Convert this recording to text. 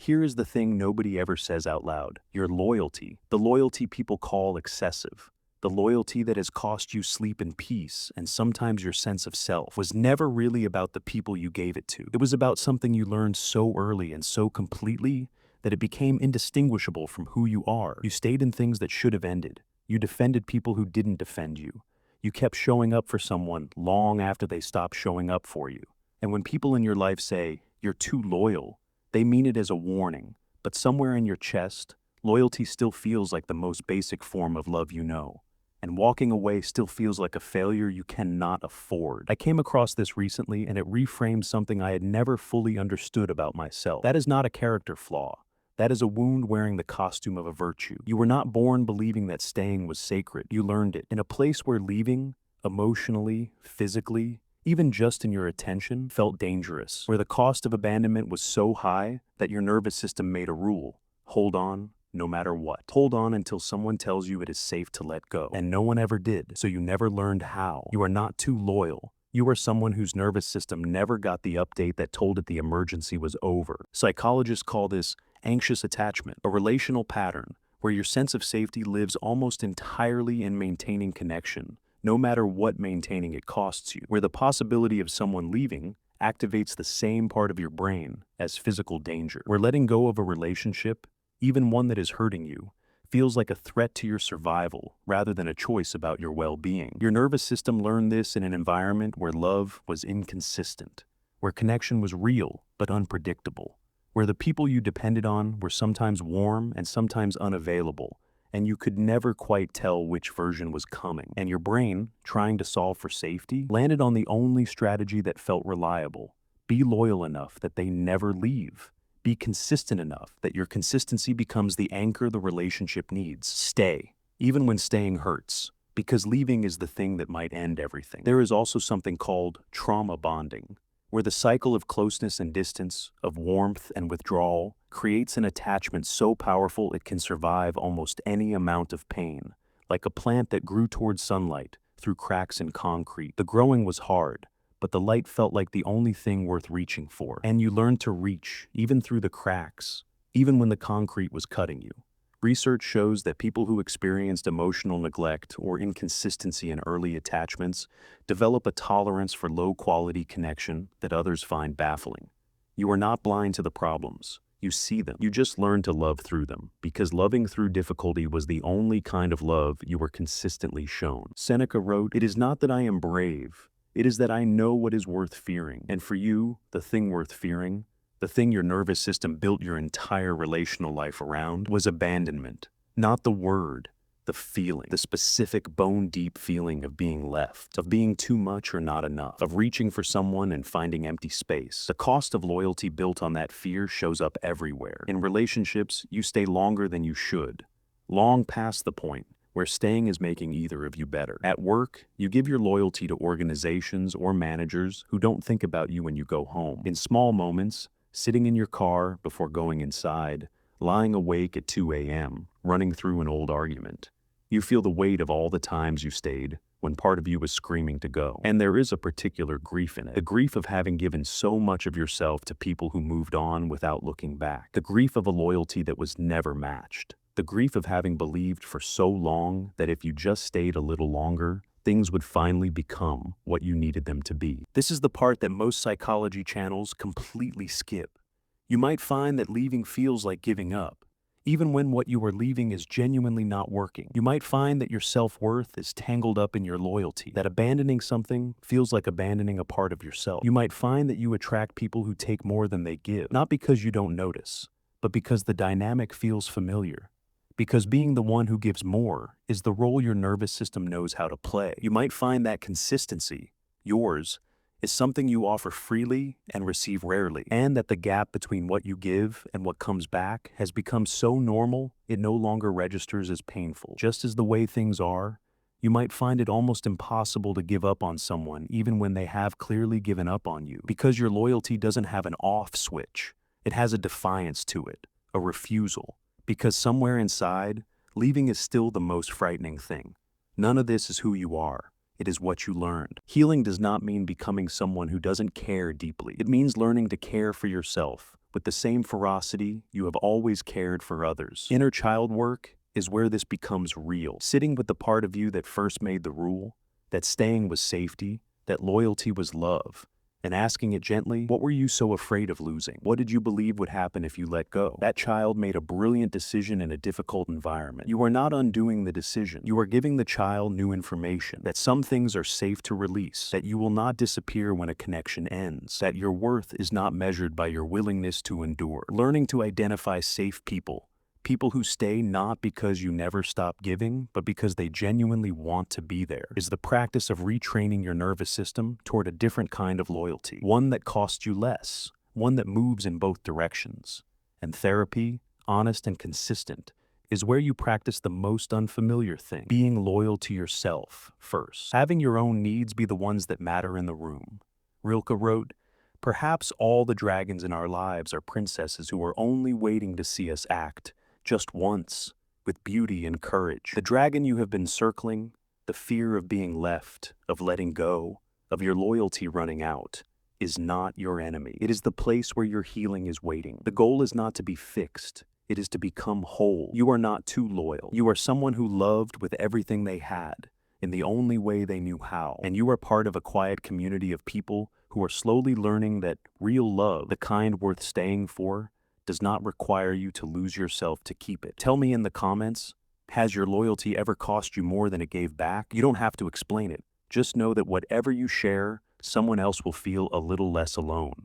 Here is the thing nobody ever says out loud: your loyalty. The loyalty people call excessive. The loyalty that has cost you sleep and peace, and sometimes your sense of self, was never really about the people you gave it to. It was about something you learned so early and so completely that it became indistinguishable from who you are. You stayed in things that should have ended. You defended people who didn't defend you. You kept showing up for someone long after they stopped showing up for you. And when people in your life say, "You're too loyal," they mean it as a warning. But somewhere in your chest, loyalty still feels like the most basic form of love you know. And walking away still feels like a failure you cannot afford. I came across this recently, and it reframed something I had never fully understood about myself. That is not a character flaw. That is a wound wearing the costume of a virtue. You were not born believing that staying was sacred. You learned it in a place where leaving, emotionally, physically, even just in your attention, felt dangerous, where the cost of abandonment was so high that your nervous system made a rule: hold on, no matter what. Hold on until someone tells you it is safe to let go. And no one ever did, so you never learned how. You are not too loyal. You are someone whose nervous system never got the update that told it the emergency was over. Psychologists call this anxious attachment, a relational pattern where your sense of safety lives almost entirely in maintaining connection, no matter what maintaining it costs you, where the possibility of someone leaving activates the same part of your brain as physical danger, where letting go of a relationship, even one that is hurting you, feels like a threat to your survival rather than a choice about your well-being. Your nervous system learned this in an environment where love was inconsistent, where connection was real but unpredictable, where the people you depended on were sometimes warm and sometimes unavailable, and you could never quite tell which version was coming. And your brain, trying to solve for safety, landed on the only strategy that felt reliable: be loyal enough that they never leave. Be consistent enough that your consistency becomes the anchor the relationship needs. Stay, even when staying hurts, because leaving is the thing that might end everything. There is also something called trauma bonding, where the cycle of closeness and distance, of warmth and withdrawal, creates an attachment so powerful it can survive almost any amount of pain. Like a plant that grew towards sunlight through cracks in concrete. The growing was hard, but the light felt like the only thing worth reaching for. And you learned to reach, even through the cracks, even when the concrete was cutting you. Research shows that people who experienced emotional neglect or inconsistency in early attachments develop a tolerance for low-quality connection that others find baffling. You are not blind to the problems. You see them. You just learn to love through them, because loving through difficulty was the only kind of love you were consistently shown. Seneca wrote, "It is not that I am brave. It is that I know what is worth fearing." And for you, the thing worth fearing, the thing your nervous system built your entire relational life around, was abandonment. Not the word, the feeling, the specific bone-deep feeling of being left, of being too much or not enough, of reaching for someone and finding empty space. The cost of loyalty built on that fear shows up everywhere. In relationships, you stay longer than you should, long past the point where staying is making either of you better. At work, you give your loyalty to organizations or managers who don't think about you when you go home. In small moments, sitting in your car before going inside, lying awake at 2 a.m., running through an old argument, you feel the weight of all the times you stayed when part of you was screaming to go. And there is a particular grief in it. The grief of having given so much of yourself to people who moved on without looking back. The grief of a loyalty that was never matched. The grief of having believed for so long that if you just stayed a little longer, things would finally become what you needed them to be. This is the part that most psychology channels completely skip. You might find that leaving feels like giving up, even when what you are leaving is genuinely not working. You might find that your self-worth is tangled up in your loyalty, that abandoning something feels like abandoning a part of yourself. You might find that you attract people who take more than they give, not because you don't notice, but because the dynamic feels familiar. Because being the one who gives more is the role your nervous system knows how to play. You might find that consistency, yours, is something you offer freely and receive rarely, and that the gap between what you give and what comes back has become so normal it no longer registers as painful. Just as the way things are, you might find it almost impossible to give up on someone even when they have clearly given up on you, because your loyalty doesn't have an off switch. It has a defiance to it, a refusal. Because somewhere inside, leaving is still the most frightening thing. None of this is who you are. It is what you learned. Healing does not mean becoming someone who doesn't care deeply. It means learning to care for yourself with the same ferocity you have always cared for others. Inner child work is where this becomes real. Sitting with the part of you that first made the rule, that staying was safety, that loyalty was love, and asking it gently, what were you so afraid of losing? What did you believe would happen if you let go? That child made a brilliant decision in a difficult environment. You are not undoing the decision. You are giving the child new information, that some things are safe to release, that you will not disappear when a connection ends, that your worth is not measured by your willingness to endure. Learning to identify safe people, people who stay not because you never stop giving, but because they genuinely want to be there, is the practice of retraining your nervous system toward a different kind of loyalty, one that costs you less, one that moves in both directions. And therapy, honest and consistent, is where you practice the most unfamiliar thing, being loyal to yourself first, having your own needs be the ones that matter in the room. Rilke wrote, "Perhaps all the dragons in our lives are princesses who are only waiting to see us act, just once, with beauty and courage. The dragon you have been circling, the fear of being left, of letting go, of your loyalty running out, is not your enemy. It is the place where your healing is waiting. The goal is not to be fixed. It is to become whole. You are not too loyal. You are someone who loved with everything they had, in the only way they knew how. And you are part of a quiet community of people who are slowly learning that real love, the kind worth staying for, does not require you to lose yourself to keep it. Tell me in the comments, has your loyalty ever cost you more than it gave back? You don't have to explain it. Just know that whatever you share, someone else will feel a little less alone.